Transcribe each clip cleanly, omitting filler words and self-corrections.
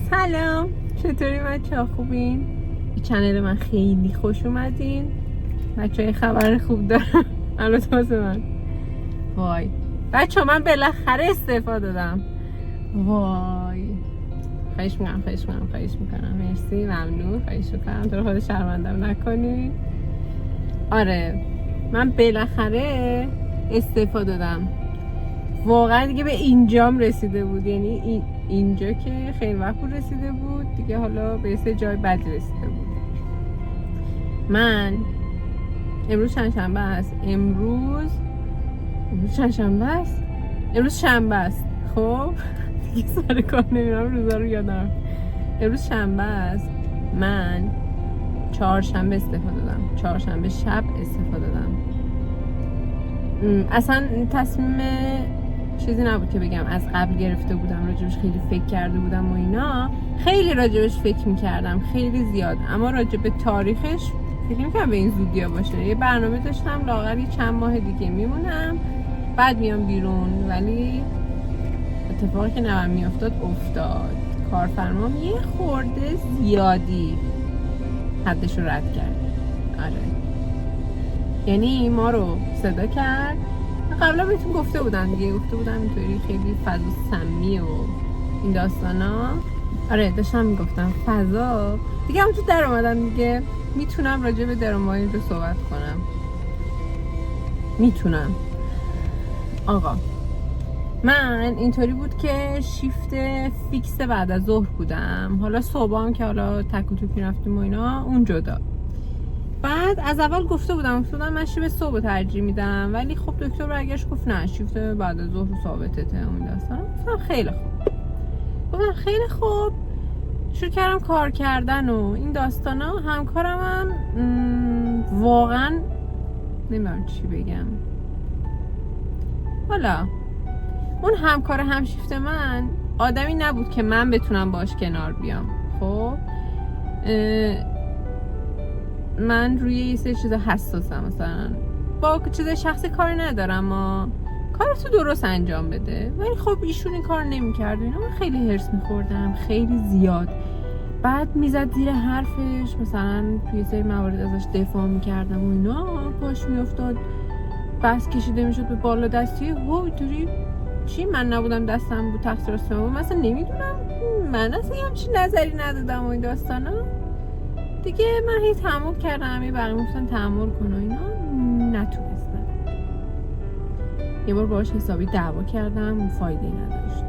سلام، چطوری بچه‌ها؟ خوبین؟ به چنل من خیلی خوش اومدین. بچه‌ها خبر خوب دارم. البته واسه من. وای بچه‌ها، من بالاخره استفاده دادم. وای خواهش میکنم. مرسی، ممنون. خواهش میکنم تو رو خود شرمندم نکنی. آره، من بالاخره استفاده دادم. واقعا دیگه به اینجام رسیده بود. یعنی اینجا که خیلی وقت رسیده بود دیگه، حالا به یه جای بد رسیده بود. من امروز چند شنبه است؟ امروز شنبه است. خب دیگه سر کار نمیرم، روزا رو یادم. امروز شنبه است. من چهارشنبه استفاده دادم. چهارشنبه شب استفاده دادم. اصلا تصمیم چیزی نبود که بگم از قبل گرفته بودم، راجبش خیلی فکر کرده بودم و اینا. خیلی راجبش فکر میکردم، خیلی زیاد، اما راجب تاریخش فکر نمی‌کردم به این زودیا باشه. یه برنامه داشتم لااقل چند ماه دیگه میمونم بعد میام بیرون، ولی اتفاقی که نباید میافتاد افتاد. کارفرمام یه خورده زیادی حدش رو رد کرد. آره، یعنی ما رو صدا کرد. قبلا بهتون گفته بودم اینطوری خیلی فضا سمی و این داستانا. آره، داشتم میگفتم فضا دیگه. همونجور در اومدم دیگه، میتونم راجع به درامای رو صحبت کنم. میتونم. آقا، من اینطوری بود که شیفت فیکس بعد از ظهر بودم. حالا صبحام که حالا تک و توک میرفتیم و اینا، اون جدا. بعد از اول گفته بودم من شیفت صبح ترجیح میدم، ولی خب دکتر برگشت گفت نه، شیفت بعد از ظهر ثابتته. اون داستان گفتم خیلی خوب. شروع کردم کار کردن و این داستانا. همکارم هم واقعا نمیدونم چی بگم. حالا اون همکار همشیفت من آدمی نبود که من بتونم باش کنار بیام. خب من روی یه سری چیزا حساسم. مثلا با چیز شخصی کار ندارم، اما کارتو درست انجام بده. ولی خب ایشون این کار نمی‌کرد. اینا من خیلی هرس می‌خوردم، خیلی زیاد. بعد میزد زیر حرفش، مثلا توی سری موارد ازش دفاع می‌کردم و اینا، پاش میافتاد، بس کشیده میشد به بالا دستی. اینطوری چی؟ من نبودم دستم بود تقصیر راستم بود؟ مثلا نمیدونم، من اصلا همچین نظری ندادم و این داستانا دیگه. من هی تحمل کردم، یه بقیه میفتن تحمل کن و اینا، نتونستم. یه بار باهاش حسابی دعوا کردم، فایده نداشت.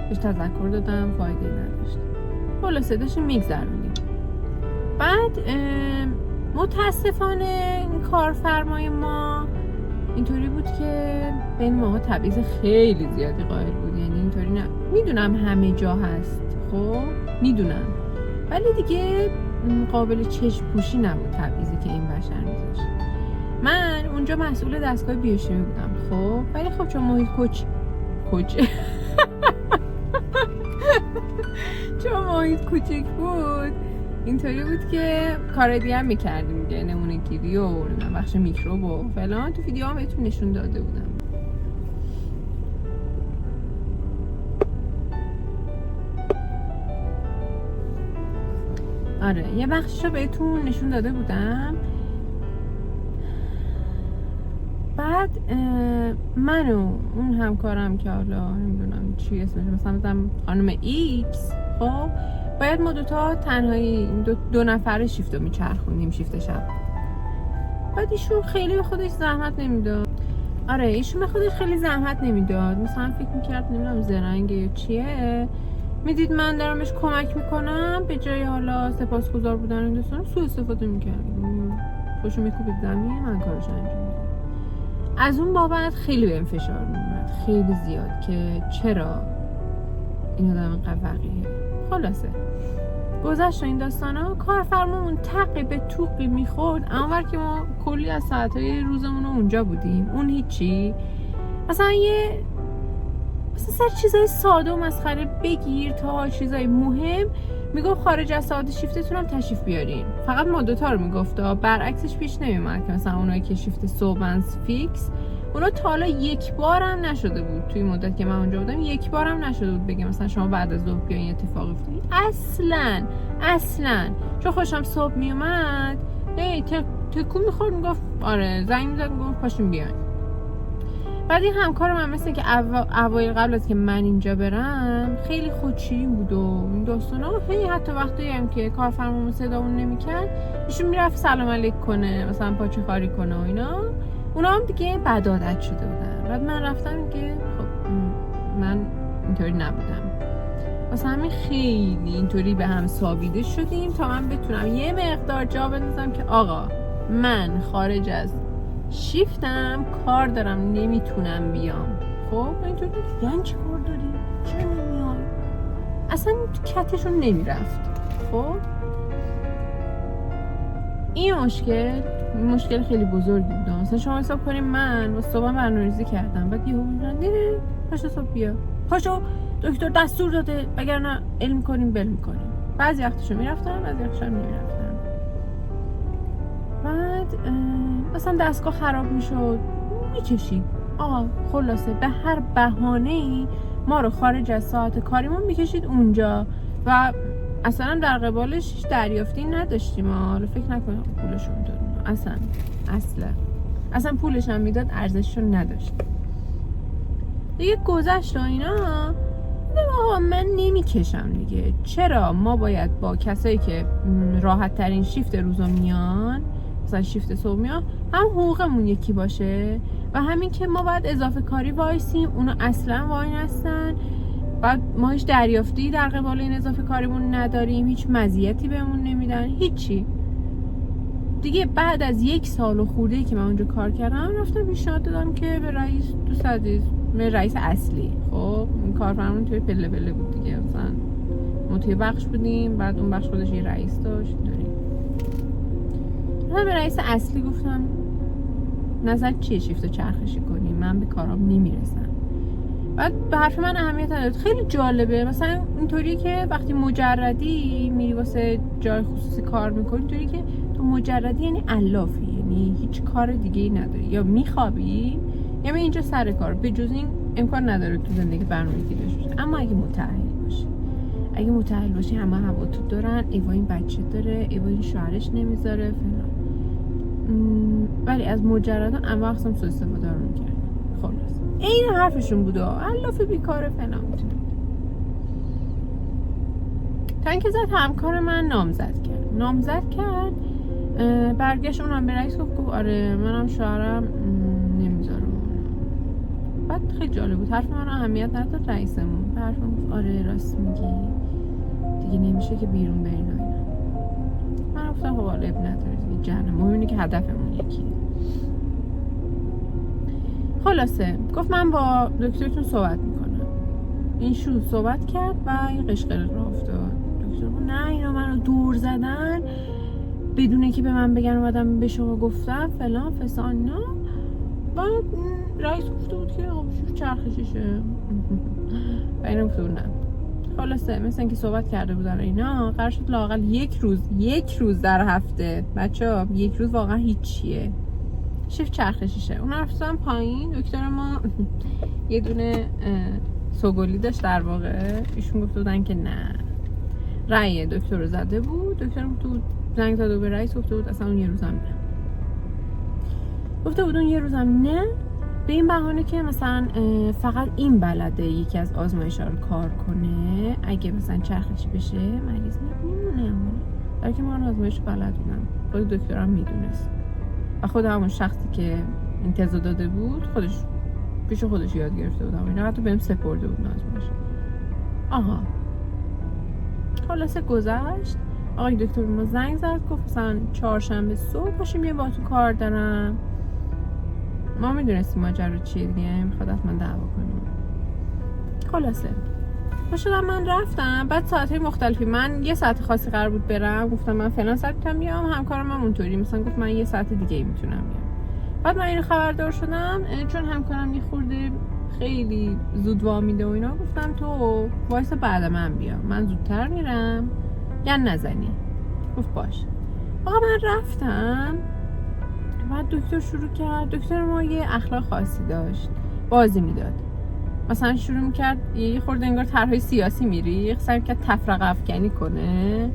بهش تذکر دادم، فایده نداشت. خلاصه داشتیم میگذرونیم. بعد متاسفانه این کارفرمای ما اینطوری بود که بین ماها تبعیض خیلی زیادی قائل بود. یعنی اینطوری نه، میدونم همه جا هست، خب میدونم، ولی دیگه قابل چشم پوشی نبود تبعیضی که این بشر میذاشت. من اونجا مسئول دستگاه بیوشیمی بودم. خب ولی خب چون محیط چون محیط کوچیک بود، اینطوری بود که کار دیگه هم میکردیم دیگه، نمونه گیری و بخش میکروب و فلان. تو ویدیو هم بهتون نشون داده بودم. آره، یه بخشش رو بهتون نشون داده بودم. بعد من و اون همکارم که حالا نمیدونم چی اسمش، مثلا خانم ایکس، خب باید ما دوتا تنهایی دو نفر شیفت رو میچرخونیم، شیفت شب. بعد ایشون خیلی به خودش زحمت نمیداد. آره، ایشون به خودش خیلی زحمت نمیداد. مثلا فکر میکرد نمیدونم زرنگه یا چیه، میدید من دارم بهش کمک میکنم، به جای حالا سپاسگزار بودن این دوستان سوء استفاده میکرد. خوشو میکوبید زمین، من کارش انجام میدم. از اون بابت خیلی بهم فشار میومد، خیلی زیاد، که چرا این آدم اینقدر وقیه. خلاصه گذشت این داستانا. کارفرمامون تقی به توقی میخورد، اما که ما کلی از ساعتهای روزمون اونجا بودیم، اون هیچی. مثلا سر چیزای ساده و مسخره بگیر تا چیزای مهم، میگفت خارج از ساعت شیفتتون هم تشریف بیارین. فقط ما دوتا رو میگفت، برعکسش پیش نمیومد که مثلا اونایی که شیفت صبحن فیکس اونا تا حالا یک بار هم نشده بود توی مدت که من اونجا بودم، یک بار هم نشده بود بگم مثلا شما بعد از ظهر بیاین اتفاقی افتاد. اصلا چون خوشم صبح میومد تکون میخورد میگفت آره، زنگ میزد میگفت پاشیم بیاین. بعد این همکار من مثل که اوایل قبل از که من اینجا برم خیلی خودشیرین بود و این داستانا، حتی وقتی هم که کارفرمامون صدامون نمیکرد ایشون میرفت سلام علیک کنه، مثلا پاچه خاری کنه و اینا. اونا هم دیگه بد عادت شده بودن. بعد من رفتم که خب من اینطوری نبودم، واسه همین خیلی اینطوری به هم سابیده شدیم تا من بتونم یه مقدار جا بندازم که آقا من خارج از شیفتم کار دارم، نمیتونم بیام. خب اینطوری یعنی چی کار داری؟ چرا نمیای؟ اصلا کتشون نمیرفت. خب این مشکل خیلی بزرگی بود. مثلا شما حساب کنیم من با صبح برنامه‌ریزی کردم، بعد یهو میگن نه پاشو صبح بیا، پاشو دکتر دستور داده، وگرنه علم کنیم بل میکنیم. بعضی وقتشو میرفتم، بعضی وقتشو نمیرفتم. بعد مثلا دستگاه خراب میشد، میکشید آقا، خلاصه به هر بهانه‌ای ما رو خارج از ساعت کاریمون میکشید اونجا و اصلا در قبالش هیچ دریافتی نداشتیم. حالا فکر نکنم پولشون داد، اصلا پولش هم میداد ارزششون نداشت دیگه. گذشت و اینا. آقا من نمیکشم دیگه، چرا ما باید با کسایی که راحت ترین شیفت روزا میان، مثلا شیفت صبح میان، هم حقوقمون یکی باشه و همین که ما باید اضافه کاری وایسیم، اونا اصلا وای نستن، بعد ما هیچ دریافتی در قبال این اضافه کاریمون نداریم، هیچ مزیتی بهمون نمیدن، هیچی دیگه. بعد از 1 سال و خورده‌ای که من اونجا کار کردم رفتم پیشنهاد دادم که به رئیس، دوست عزیز، به رئیس اصلی. خب این کارفرمون توی پله بود دیگه، مثلا ما توی بخش بودیم، بعد اون بخش خودش یه رئیس داشت داریم. من به رئیس اصلی گفتم نظر چیه شیفت چرخشی کنیم، من به کارام نمیرسم. بعد به حرف من اهمیت نداد. خیلی جالبه مثلا اینطوری که وقتی مجردی میری واسه جای خصوصی کار میکنی، اینطوری که تو مجردی یعنی علافی، یعنی هیچ کار دیگه ای نداری، یا میخوابی یا اینجا سر کار. به جز این امکان نداره تو زندگی برنامه‌ریزی بشه. اما اگه متأهل باشی همه هوا تو دارن، ایوا این بچه داره، ایوا این شوهرش نمیذاره فلان. ولی از مجردان اما اقسام سوء استفاده رو میکردن. خلاص این حرفشون بود، علافی بیکاره فلان میتونه. تا اینکه زد همکار من نامزد کرد برگشت اونم به رئیس گفت آره منم شوهرم نمیذارم. بعد خیلی جالب بود، حرف من اهمیت نداد رئیسمون، حرفم گفت آره راست میگی دیگه، نمیشه که بیرون برین اینا. من گفتم خب اب نداره دیگه، جهنم، مهم اینه که هدفمون یکیه. خلاصه گفت من با دکترتون صحبت میکنم. این شو صحبت کرد و یه قشقرق راه افتاد. دکتر گفت نه اینا منو دور زدن بدونه که به من بگن اومدم به شما گفتم فلان فسان. نه بعد رئیس گفته بود که شور چرخشیشه و اینا گفته بود نه. خلاصه مثل اینکه صحبت کرده بودن اینا، قرار شد لااقل یک روز در هفته بچه‌ها، یک روز واقعا هیچیه، شیفت چرخشیشه. اون رفتن پایین. دکتر ما یه دونه سوگلی داشت در واقع، ایشون گفته بودن که نه، رأی دکتر رو زده بود. دکتر گفته بود، زنگ زده به رئیس گفته بود اصلا اون یه روزم نه، گفته بود اون یه روزم نه، به این بهانه که مثلا فقط این بلده یکی از آزمایش‌ها رو کار کنه، اگه مثلا چرخشی بشه مریض نمیمونه. بلکه من آزمایش بلد بودم، خود دکترم میدونست و خود همون شخصی که این تزو داده بود پیش خودش یاد گرفته بودم، اینا حتی بهم سپرده بود آزمایش. آها خلاصه گذشت. آقای دکتر ما زنگ زد گفت مثلا 4شنبه صبح باشیم یه با تو کار دارم. ما میدونستیم ماجرا چیه دیگه، میخواد حتما دعوا کنیم. خلاصه شدم من رفتم. بعد ساعتهای مختلفی، من یه ساعت خاصی قرار بود برم، گفتم من فلان ساعت میتونم بیام، همکارم من اونطوری مثلا گفت من یه ساعت دیگه میتونم بیام. بعد من اینو خبردار شدم، چون همکارم میخورده خیلی زود وامیده و اینا، گفتم تو وایسا بعد من بیام، من زودتر میرم یا نزنی. گفت باش. آقا من رفتم بعد دکتر شروع کرد. دکتر ما یه اخلاق خاصی داشت، بازی میداد. مثلا شروع میکرد یه خورده انگار طرحهای سیاسی میریخت، سعی میکرد تفرقه افکنی کنه.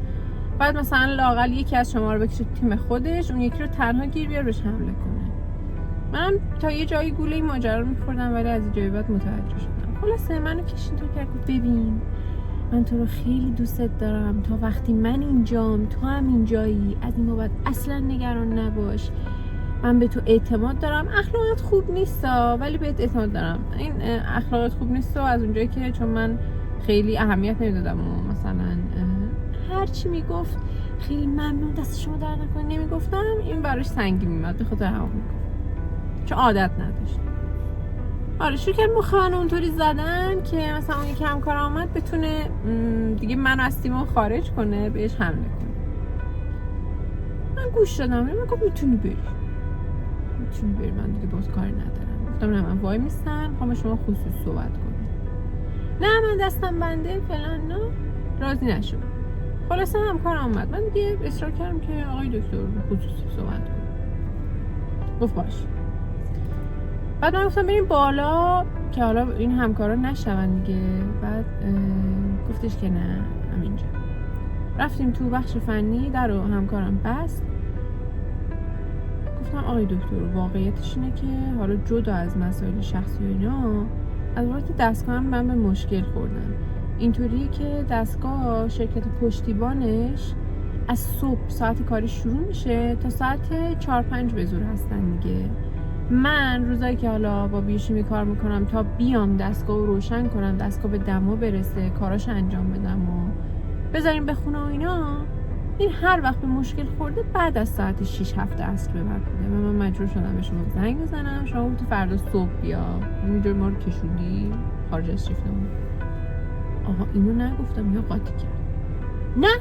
بعد مثلا لااقل یکی از شما رو بکشه تیم خودش، اون یکی رو تنها گیر بیار بهش حمله کنه. من تا یه جایی گوله این ماجرا رو میخوردم، ولی از این جایی بعد متوجه شدم. خلاصه منو کشید تو کرد، ببین من تو رو خیلی دوست دارم، تا وقتی من اینجام تو هم اینجایی، از این بابت اصلا نگران نباش، من به تو اعتماد دارم. اخلاقت خوب نیستا ولی بهت اعتماد دارم. این اخلاقت خوب نیستا از اونجایی که چون من خیلی اهمیت نمیدادم و مثلا هر چی میگفت خیلی ممنون دست شما درد نکنه نمیگفتم، این براش سنگین میمد، به خاطر همون میگفت چون عادت نداشت. آره شروع کرد مخ منو اونطوری زدن که مثلا اون یکی همکار آمد بتونه دیگه منو از تیمو خارج کنه، بهش حمله کنه. من گوش دادم، من گفت میتونی بری من دیگه باز کاری ندارم. گفتم نه من وای میستم، میخوام شما خصوصی صحبت کنم. نه من دستم بنده فلان، نه راضی نشد. خلاصه همکار آمد، من دیگه اصرار کردم که آقای دکتر خصوصی صحبت کنم. گفت باش. بعد من گفتم بریم بالا که حالا این همکارا نشون دیگه. بعد گفتش که نه همینجا. رفتیم تو بخش فنی، در رو همکارم بست. گفتم آقای دکتر واقعیتش اینه که حالا جدا از مسائل شخصی و اینا، از وقتی دستگاه هم من به مشکل خوردم. اینطوریه که دستگاه شرکت پشتیبانش از صبح ساعت کاری شروع میشه تا ساعت 4-5 به زور هستن دیگه. من روزایی که حالا با بیوشیمی کار میکنم تا بیام دستگاه رو روشن کنم، دستگاه به دما برسه، کاراش انجام بدم و بذاریم بخونه و اینا، این هر وقت به مشکل خورده بعد از ساعت 6-7 عصر به بعد بوده و من مجبور شدم به شما زنگ بزنم، شما گفتی فردا صبح بیا. اینجور ما رو کشوندی خارج از شیفتمون. آها اینو نگفتم یا قاطی کرد. نه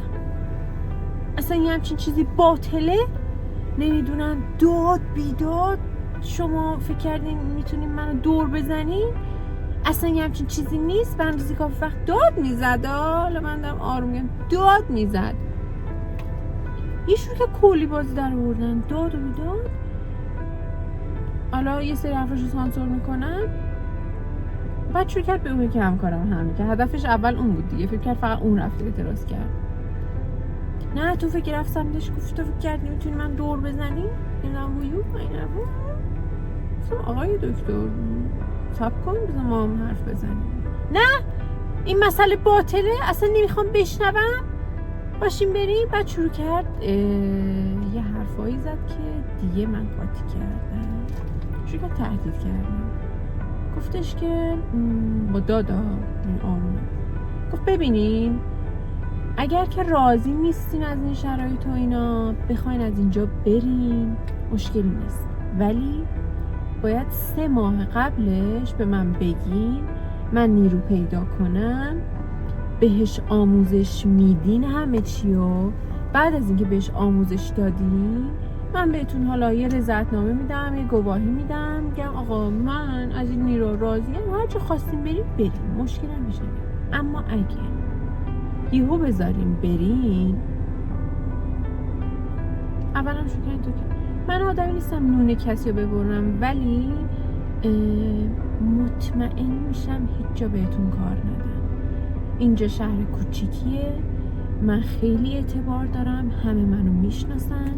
اصلا یه همچین چیزی باطله. نمیدونم داد بیداد، شما فکر کردین میتونین منو دور بزنین؟ اصلا یه همچین چیزی نیست. به اندازه کافی وقت داد میزد. حالا من دارم آروم میگم داد میزد. یه شروع که کلی بازی در آوردن، داد و بیداد. حالا یه سری حرفاشو سانسور میکنم. بعد شروع کرد به اون که همکارم هم که هدفش اول اون بود دیگه، فکر کرد فقط اون رفته اعتراض کرد. نه تو فکر رفت سمتش گفت تو فکر کردی میتونی من دور بزنی؟ اینا ویو اینا گفتم آقای دکتر صبر کن بذار ما هم حرف بزنیم. نه این مسئله باطله، اصلا نمیخوام بشنوم، باشیم بریم. بعد شروع کرد یه حرفایی زد که دیگه من قاطی کردم. شروع کرد تهدید کردم. گفتش که با دادا آرومه، گفت ببینین اگر که راضی نیستین از این شرایط و اینا بخواین از اینجا برین مشکلی نیست، ولی باید 3 ماه قبلش به من بگین، من نیرو پیدا کنم، بهش آموزش میدین همه چیو. بعد از اینکه بهش آموزش دادین من بهتون حالا یه رضایتنامه میدم، یه گواهی میدم، میگم آقا من از این نیرو راضیم، هر جا خواستین بریم مشکل نمیشه. اما اگه یهو بذاریم برین، اولا شکر تو که من آدمی نیستم نون کسی رو ببرم، ولی مطمئن میشم هیچ جا بهتون کار ندن. اینجا شهر کوچیکیه، من خیلی اعتبار دارم، همه منو میشناسن،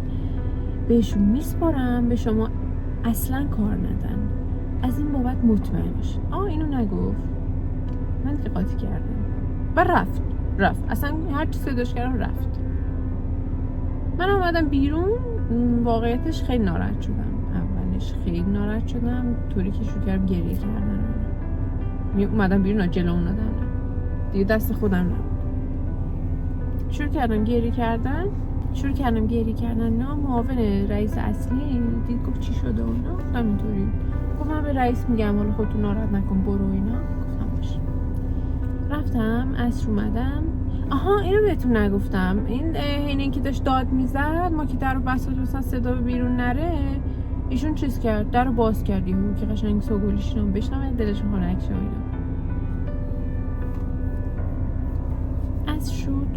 بهشون میسپارم، به شما اصلا کار ندن. از این بابت مطمئن باش. اینو نگفت، من که قاطی کردم و رفت اصلا هر چی صداش کردم رفت. من اومدم بیرون، واقعیتش خیلی ناراحت شدم. اولش خیلی ناراحت شدم، طوری که شروع کردم گریه کردن. اومدم بیرون جلو اونا دیگه دست خودم نبود. شروع کردم گریه کردن. نه معاون رئیس اصلی دید گفت چی شده اونا؟ گفتم اینطوری. گفت من به رئیس میگم حالا خودتون ناراحت نکن برو اینا. گفتم باشه. رفتم عصر اومدم. اینو بهتون نگفتم، این که داشت داد میزد، ما که درو بسط مثلا صدا بیرون نره، ایشون چیز کرد، درو باز کرد یهو که قشنگ سوگلیش رو بشنوه دلشون خنک شه اینا. از شد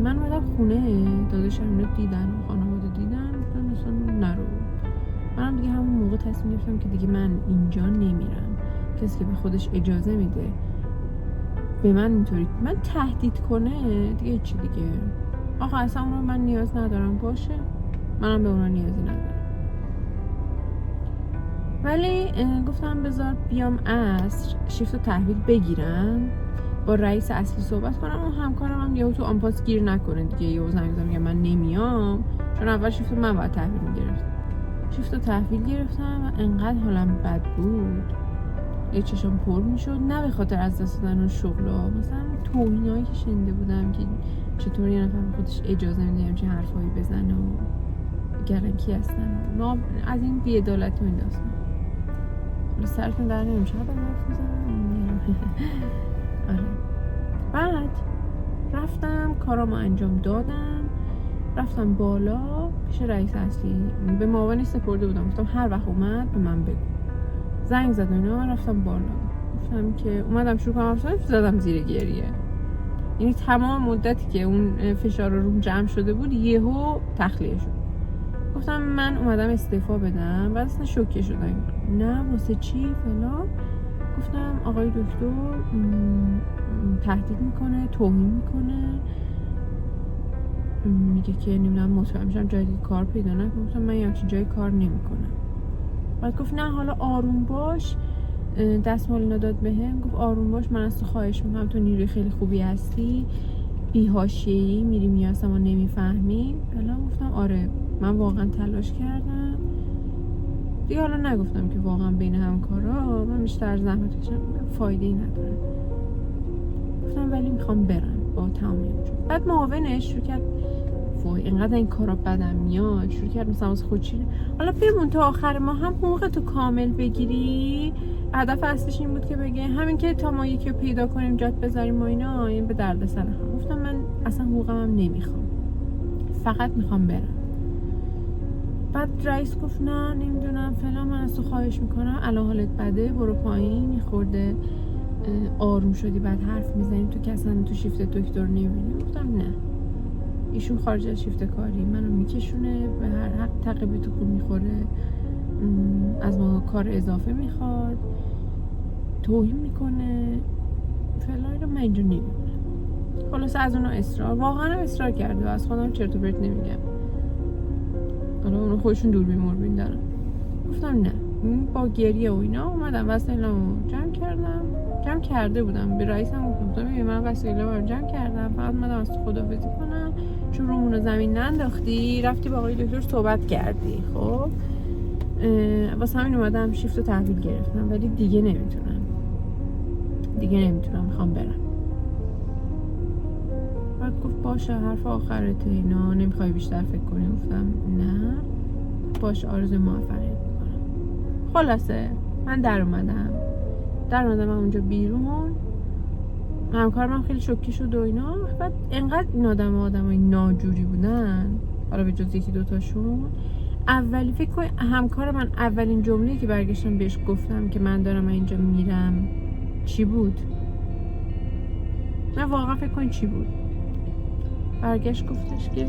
من اومدم خونه، داداشم رو دیدن و خانواده دیدن، مثلا نرو منم دیگه همون موقع تصمیم گرفتم که دیگه من اینجا نمیرم. کسی که به خودش اجازه میده به من اینطوری من تهدید کنه دیگه چی دیگه، آقا اصلا اون رو من نیاز ندارم باشه، منم به اون نیازی ندارم. ولی گفتم بذار بیام عصر شیفت رو تحویل بگیرم، با رئیس اصلی صحبت کنم، اون همکارم هم یهو تو آنپاس گیر نکنه دیگه، یهو زنگ بزنم میگم من نمیام، چون اول شیفت من باید تحویل میگرفتم. شیفت رو تحویل گرفتم و انقدر حالم بد بود، یه چشم پر میشد، نه به خاطر از دست دادن اون شغلا، مثلا توهینایی که شنیده بودم که چطور یه نفر به خودش اجازه میده همچین حرفایی بزنه و گرنکی هستن و از این بی‌عدالتی و این داستان. سرتون در نمیشه حالا حرف میزنم. آره. بعد رفتم کارامو انجام دادم، رفتم بالا پیش رئیس اصلی، به معاونی سپرده بودم، گفتم هر وقت اومد به من بگو. زنگ زد و اینا، رفتم بالا، گفتم که اومدم شروع کنم زدم زیر گریه. یعنی تمام مدتی که اون فشار روم جمع شده بود یهو تخلیه شد. گفتم من اومدم استعفا بدم. بعد اصلا شوکه شدن، نه واسه چی فلان. گفتم آقای دکتر تهدید میکنه، توهین میکنه، میگه که نمیدونم مطمئن میشم جای دیگه کار پیدا نکنم. گفتم من همچین جای کار نمیکنم. بعد گفت نه حالا آروم باش، دستمال اینا داد بهم، گفت آروم باش، من از تو خواهش میکنم، تو نیروی خیلی خوبی هستی، بی‌حاشیه‌ای میری میاسم و نمیفهمی. الان گفتم آره من واقعا تلاش کردم دیگه، حالا نگفتم که واقعا بین همکارا من بیشتر زحمت کشیدم، فایده‌ای نداره. گفتم ولی میخوام برم با تمام وجود. بعد معاونش شروع کرد وای اینقدر این کارا بدم میاد، شروع کرد مثلا واسه خودشی حالا بمون تا آخر ما هم حقوق تو کامل بگیری. هدف اصلیش این بود که بگه همین که تا ما یکی رو پیدا کنیم جات بذاریم و اینا، این به درد سر هم. گفتم من اصلا حقوقم هم نمیخوام، فقط میخوام برم. بعد رئیس گفت نه نمیدونم فلان، من از تو خواهش میکنم الان حالت بده برو پایین، خورده آروم شدی بعد حرف میزنیم، تو که اصلا تو شیفت دکتر نمیبینی. گفتم نه ایشون خارج از شیفت کاری منو میکشونه، به هر حق تقیبی تو خوب میخوره، از ما کار اضافه میخواد، توهین میکنه فلان رو من اینجا نمیبینم. خلاص از اونو اصرار، واقعا اصرار کرده و از خودم چرت و پرت نمیگم، حالا اونو خودشون دوربین موربین دارن. گفتم نه. با گریه و اینا اومدم وسایلمو جمع کرده بودم، به رئیسم گفتم ببین من وسایلمو رو جمع کردم، فقط اومدم از تو خداحافظی کنم چون رومونو زمین ننداختی، رفتی با آقای دکتر صحبت کردی، خب واسه همین اومدم شیفت رو تحویل گرفتم، ولی دیگه نمیتونم میخوام برم. بعد گفت باشه حرف آخرته اینا، نمیخوای بیشتر فکر کنی؟ گفتم نه باشه آرزوی موفقیت میکنم. خلاصه من در اومدم من اونجا بیرون، همکارم هم خیلی شوکه شد و اینا. بعد انقدر این آدمای ناجوری بودن، حالا به جز یکی دوتاشون، اولی فکر کنم همکار من اولین جمله‌ای که برگشتم بهش گفتم که من دارم اینجا میرم چی بود؟ نه واقعا فکر کنم چی بود؟ برگشت گفتش که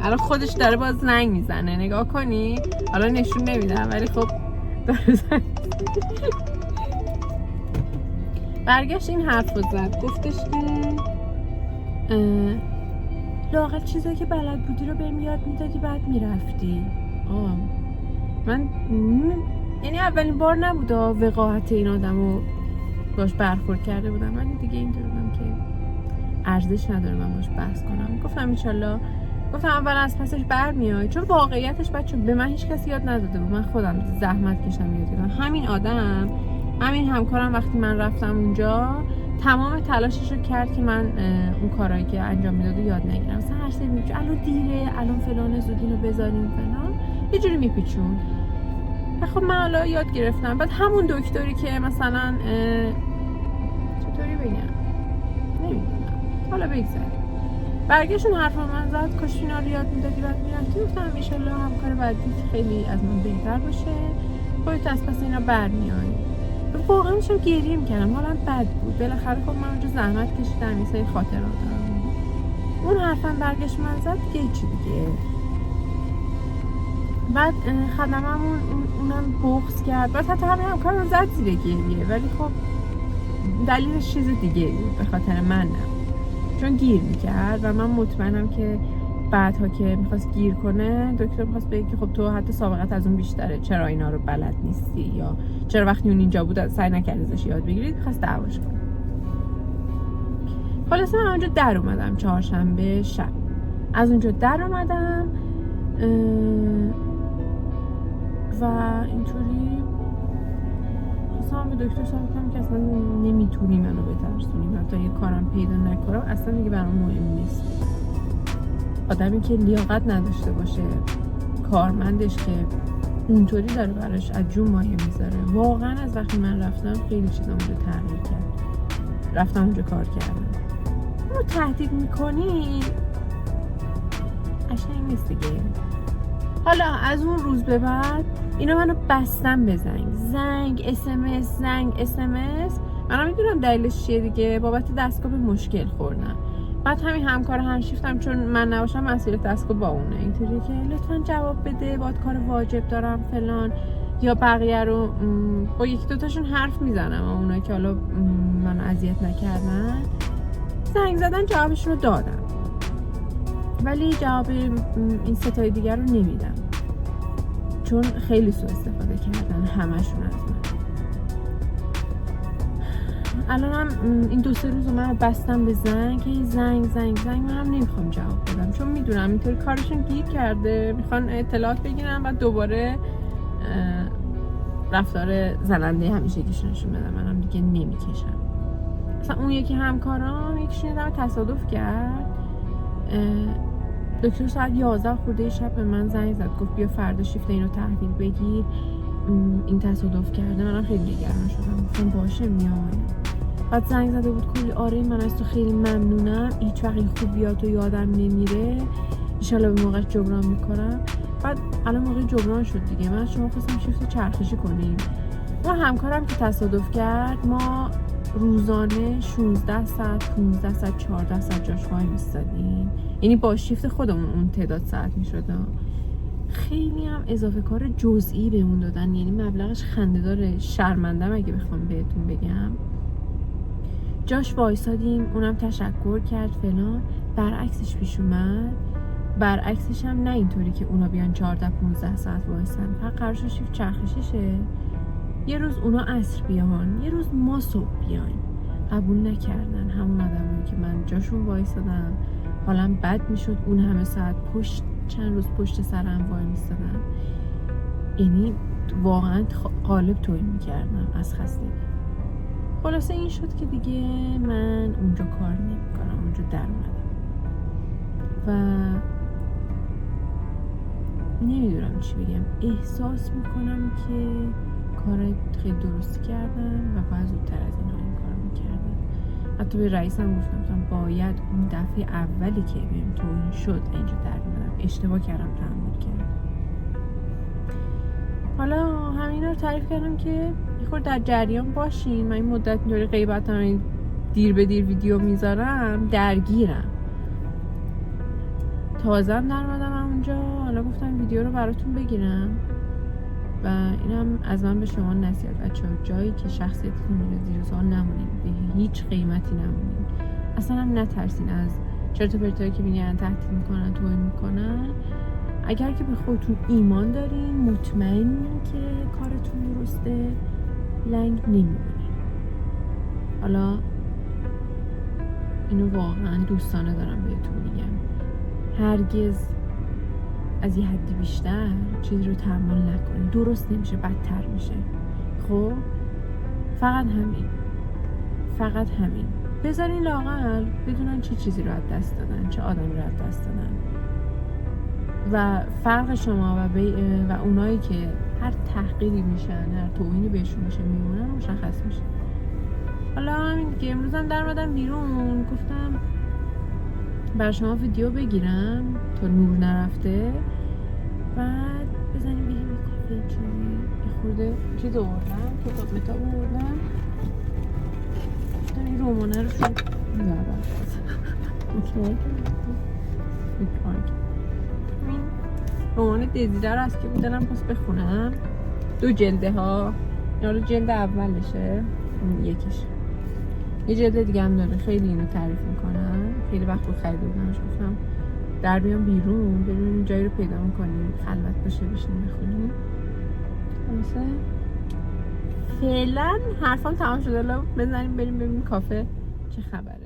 الان خودش داره باز زنگ میزنه، نگاه کنی حالا نشون نمیدم ولی خب داره زنگ. برگشت این حرف رو زد، گفتش که لااقل چیزایی که بلد بودی رو بهم یاد میدادی بعد میرفتی. من یعنی اولین بار نبود وقاحت این آدمو باش برخورد کرده بودم، ولی دیگه اینطور بودم که ارزش نداره من باش بحث کنم. گفتم انشالله، گفتم اول از پسش برمیای، چون واقعیتش بچه به من هیچ کسی یاد نداده بود، من خودم زحمت کشم یاد گرفتم. همین همکارم وقتی من رفتم اونجا تمام تلاشش رو کرد که من اون کارایی که انجام میداد یاد نگیرم. مثلا هر سری میگه الان دیره، الان فلان زودینو بذاریم فلان، یه جوری میپیچون. خب من حالا یاد گرفتم. بعد همون دکتری که مثلا چطوری بگم نمیدونم، حالا بگذاریم، برگشتون حرف من زد کاش اینا رو یاد میدادی بعد میرفتی. گفتم انشالله همکار بعدی خیلی از من بهتر باشه، خودت از پس اینا برمیای. واقعا میشم گریه میکردم، حالا بد بود، بالاخره خب من اونجا زحمت کشیدم، یه سری خاطرات دارم. اون حرفم برگشت من زد دیگه چی دیگه بعد خدممون اونم بغض کرد، بعد حتی همکار رو زد زیر گریه، ولی خب دلیلش چیز دیگه بود، به خاطر من نه، چون گیر میکرد و من مطمئنم که بعدها که میخواست گیر کنه دکتر میخواست بگه که خب تو حتی سابقت از اون بیشتره، چرا اینا رو بلد نیستی، یا چرا وقتی اون اینجا بود سعی نکردی ازش یاد بگیرید، میخواست دعواش کنه. خلاصه من اونجا در اومدم چهارشنبه شب، از اونجا در اومدم و اینطوری خواستم به دکتر ثابت کنم که اصلا نمیتونی منو بترسونی، حتی یه کارم پیدا نکنم اصلا دیگه برام مهم نیست. آدمی که لیاقت نداشته باشه، کارمندش که اونطوری داره براش از جون مایه میذاره. واقعا از وقتی من رفتم خیلی چیزا اونجا تغییر کرد، رفتم اونجا کار کردم. اونو تهدید میکنی قشنگ نیست دیگه. حالا از اون روز به بعد اینا منو بستن به زنگ SMS. منم میدونم دلیلش چیه دیگه، بابت دستگاه به مشکل خوردم. بعد همین همکار هم شیفتم، چون من نباشم مسئولیت دستگاه با اونه، اینطوری که لطفا جواب بده، باید کار واجب دارم فلان، یا بقیه رو با یکی دوتاشون حرف میزنم، اونایی که حالا منو اذیت نکردن زنگ زدن، جوابشون رو دادم، ولی جواب این ستای دیگر رو نمیدم، چون خیلی سوء استفاده کردن همشون از من. الانم این 2-3 روز من بستم به زنگ، منم نمیخوام جواب بدم، چون میدونم اینطوری کارشون گیر کرده، میخوان اطلاعات بگیرن و دوباره رفتار زننده همیشگیشون نشون بدم. منم دیگه نمیکشم. مثلا اون یکی همکارام یکیشون یه تصادف کرد، دکتر ساعت 11 خورده شب به من زنگ زد، گفت بیا فردا شیفت اینو تحویل بگیر، این تصادف کرده. منم خیلی نگران شدم، گفتم باشه میام. بعد زنگ زده بود کلی، آره من از تو خیلی ممنونم، هیچ وقت این خوبیاتو یادم نمیره، انشالله به موقع جبران میکنم. بعد الان موقع جبران شد دیگه، من شما خواستم شیفت چرخشی کنیم. ما همکارم که تصادف کرد، ما روزانه 16 ساعت 15 ساعت 14 ساعت جاش وای میستادیم، یعنی با شیفت خودمون اون تعداد ساعت میشد. خیلی هم اضافه کار جزئی بهمون دادن، یعنی مبلغش خنده‌داره، شرمندم اگه بخوام بهتون بگم. جاش وایسادیم، اونم تشکر کرد فلان. برعکسش پیش اومد، برعکسش هم نه اینطوری که اونا بیان 14-15 ساعت وایسن، فقط قرار شد شیفت چرخشیشه، یه روز اونا عصر بیان، یه روز ما صبح بیایم. قبول نکردن همون آدمایی که من جاشون وایسادم، حالم بد میشد، اون همه ساعت چند روز پشت سرم وای میستادن، یعنی واقعا قالب توهین میکردم از خستگی. خلاصه این شد که دیگه من اونجا کار نمیکنم، اونجا در اومدم و نمیدونم چی بگم. احساس میکنم که کار خیلی درستی کردم و باید زودتر از اینا این کار میکردم. حتی به رئیسم گفتم باید اون دفعه اولی که بهم توهین شد اینجا در اومدم، اشتباه کردم، تحمل کردم. حالا همینا رو تعریف کردم که یه خورده در جریان باشین. من این مدت اینطوری غیبت دیر به دیر ویدیو میذارم، درگیرم. تازه هم در اومدم اونجا، حالا گفتم ویدیو رو براتون بگیرم و اینم از من به شما نصیحت بچه‌ها، جایی که شخصیتتون میره زیر سوال نمونین، به هیچ قیمتی نمونین. اصلا هم نترسین از چرت و پرتایی که میگن، تهدید میکنن، توهین میکنن. اگر که به خودتون ایمان دارین، مطمئنین که کارتون درسته، لنگ نمیمونین. حالا اینو واقعا دوستانه دارم بهتون میگم، هرگز از یه حدی بیشتر چیزی رو تحمل نکنین، درست نمیشه، بدتر میشه. خب فقط همین بذارین لااقل بدونن چه چیزی رو از دست دادن، چه آدمی رو از دست دادن و فرق شما و اونایی که هر تحقیری میشن، هر توهینی بهشون میشه میمونن مشخص میشه. حالا همین دیگه، امروز هم در اومدم بیرون، گفتم برای شما ویدیو بگیرم تا نور نرفته، بعد بزنیم بریم یه کافه چیزی، یه خورده چیز آوردم، کتاب متاب آوردم، گفتم این رومانه رو شد میبردم رمان دزیده رو از که بودنم پس بخونم. 2 جلده ها، یارو جلد اولشه، یکیش یه جلد دیگه هم داره. خیلی اینو تعریف میکنن، خیلی وقت رو خریده بودنش، گفتم در بیام بیرون بریم جایی رو پیدا میکنیم خلوت باشه بشینیم بخونیم. خلاصه فعلا حرفام تمام شده، الان بزنیم بریم ببینیم کافه چه خبره.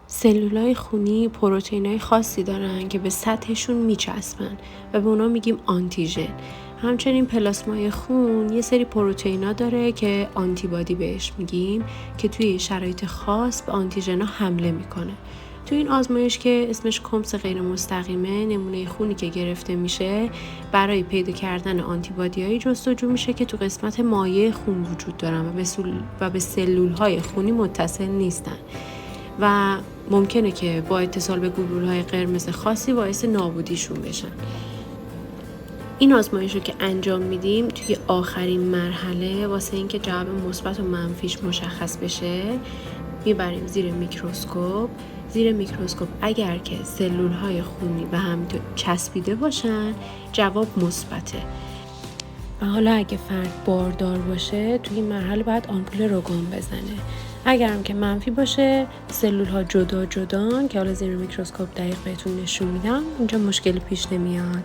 سلولای خونی پروتئینای خاصی دارن که به سطحشون میچسبن و به اونا میگیم آنتیژن. همچنین پلاسمای خون یه سری پروتئینا داره که آنتیبادی بهش میگیم که توی شرایط خاص به آنتیژنا حمله میکنه. توی این آزمایش که اسمش کمس غیر مستقیمه، نمونه خونی که گرفته میشه برای پیدا کردن آنتیبادیایی جستجو میشه که تو قسمت مایع خون وجود دارن و به سلولهای خونی متصل نیستن و ممکنه که با اتصال به گلوله‌های قرمز خاصی باعث نابودیشون بشن. این آزمایش رو که انجام میدیم توی آخرین مرحله واسه اینکه جواب مثبت و منفیش مشخص بشه میبریم زیر میکروسکوپ. زیر میکروسکوپ اگر که سلول‌های خونی به هم چسبیده باشن جواب مثبته. و حالا اگه فرد باردار باشه توی این مرحله باید آمپول روگان بزنه. اگر هم که منفی باشه سلول ها جدا جدان که حالا زیر میکروسکوپ دقیق بهتون نشون میدم، اونجا مشکلی پیش نمیاد.